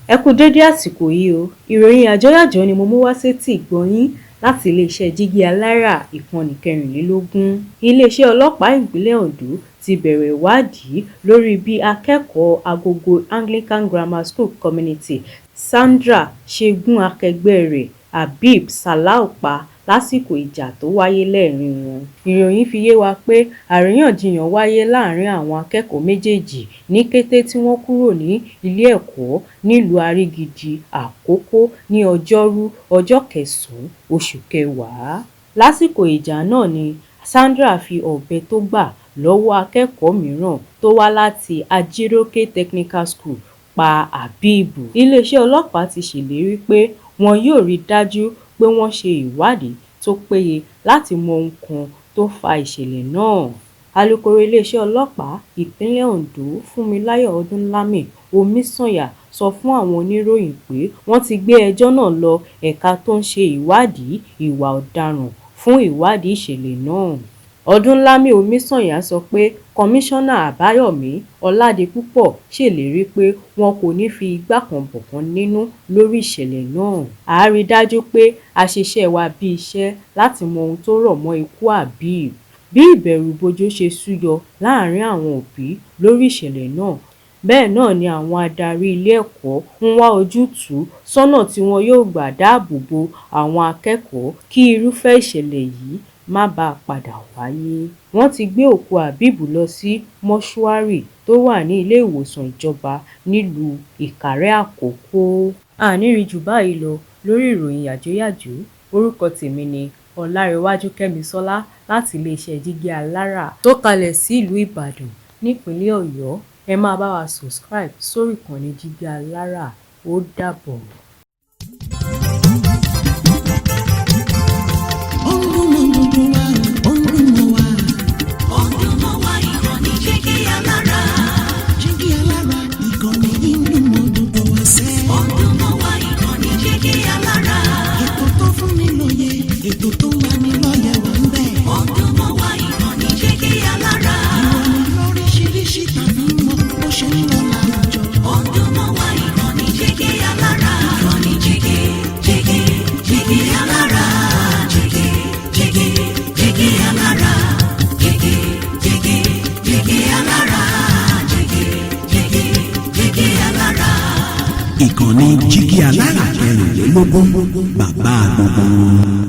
Ẹ kú dédé àsìkò yìí o, ìròyìn Yajoyajo ni mo mú wá sétí ìgbọ́-yín láti iléeṣẹ́ jígí alára ìkànnì 24. Iléeṣẹ́ ọlọ́pàá ìpínlẹ̀ Ondo ti bẹ̀rẹ̀ ìwádìí lórí bí akẹ́kọ̀ọ́ Agogo Anglican Grammar School Community Sandra ṣe gún akẹgbẹ́ rẹ̀ Habib Salau pa lásìkò ìjà tó wáyé lẹ́ẹ̀rín wọn. Ìròyìn fi yé wa pé àríyànjiyàn wáyé láàrin àwọn akẹ́kọ̀ọ́ méjèèjì ní kété tí wọ́n kúrò ní ilé ẹ̀kọ́ nílùú Àrígìdì Àkókó ní Ọjọ́rú ọjọ́ 9 oṣù kẹwàá. Lásìkò ìjà náà ni Sandra fi ọ̀bẹ tó gbà lọ́wọ́ akẹ́kọ̀ọ́ mìíràn tó wá láti Ajiroke Technical School pa Habib. Iléeṣẹ́ ọlọ́pàá ti ṣèlérí pé wọn yóò rí dájú pé wọ́n ṣe ìwádìí tó péye láti mọ ohun kan tó fa ìṣẹ̀lẹ̀ náà. Alukoro iléeṣẹ́ ọlọ́pàá ìpínlẹ̀ Ondo Funmilayo Odunlami Omisanya sọ fún àwọn oníròyìn pé wọ́n ti gbé ẹjọ́ náà lọ ẹ̀ka tó ń ṣe ìwádìí ìwà ọ̀daràn fún ìwádìí ìṣẹ̀lẹ̀ náà. Odunlami Omisanya sọ pé Kọmíṣánná Àbáyọ̀mí Ọládipúpọ̀ ṣèlérí pé wọn kò ní fi igbá kan bọ̀kan nínú lórí ìṣẹ̀lẹ̀ náà. A rí dájú pé a ṣiṣẹ́ wa bí iṣẹ́ láti mọ ohun tó rọ̀ mọ́ ikú Habib. Bí ìbẹ̀rùbojo ṣe súyọ láàrin àwọn òbí lórí ìṣẹ̀lẹ̀ náà, bẹ́ẹ̀ náà ni àwọn adarí ilé ẹ̀kọ́ ń wá ojútùú sọ́nà tí wọn yóò gbà dáàbò bo àwọn akẹ́kọ̀ọ́ kí irúfẹ́ ìṣẹ̀lẹ̀ yìí má bàa padà wáyé. Wọ́n ti gbé òkú Habib lọ sí mọ́ṣúárì tó wà ní ilé ìwòsàn ìjọba nílùú Ìkàrẹ́ Àkókó. Àníri jù báyìí lọ lórí ìròyìn Yajoyajo. Orúkọ tèmi ni Ọlárewájú Kẹ́misọ́lá láti iléeṣẹ́ jígí alára tó kalẹ̀ sí ìlú Ìbàdàn nípínlẹ̀ Ọ̀yọ́. Ẹ máa bá wa subscribe sórí ìkànnì jígí alára. Ó dàbọ̀. Ìkànnì jígí alára 24, bàbá gbogbo.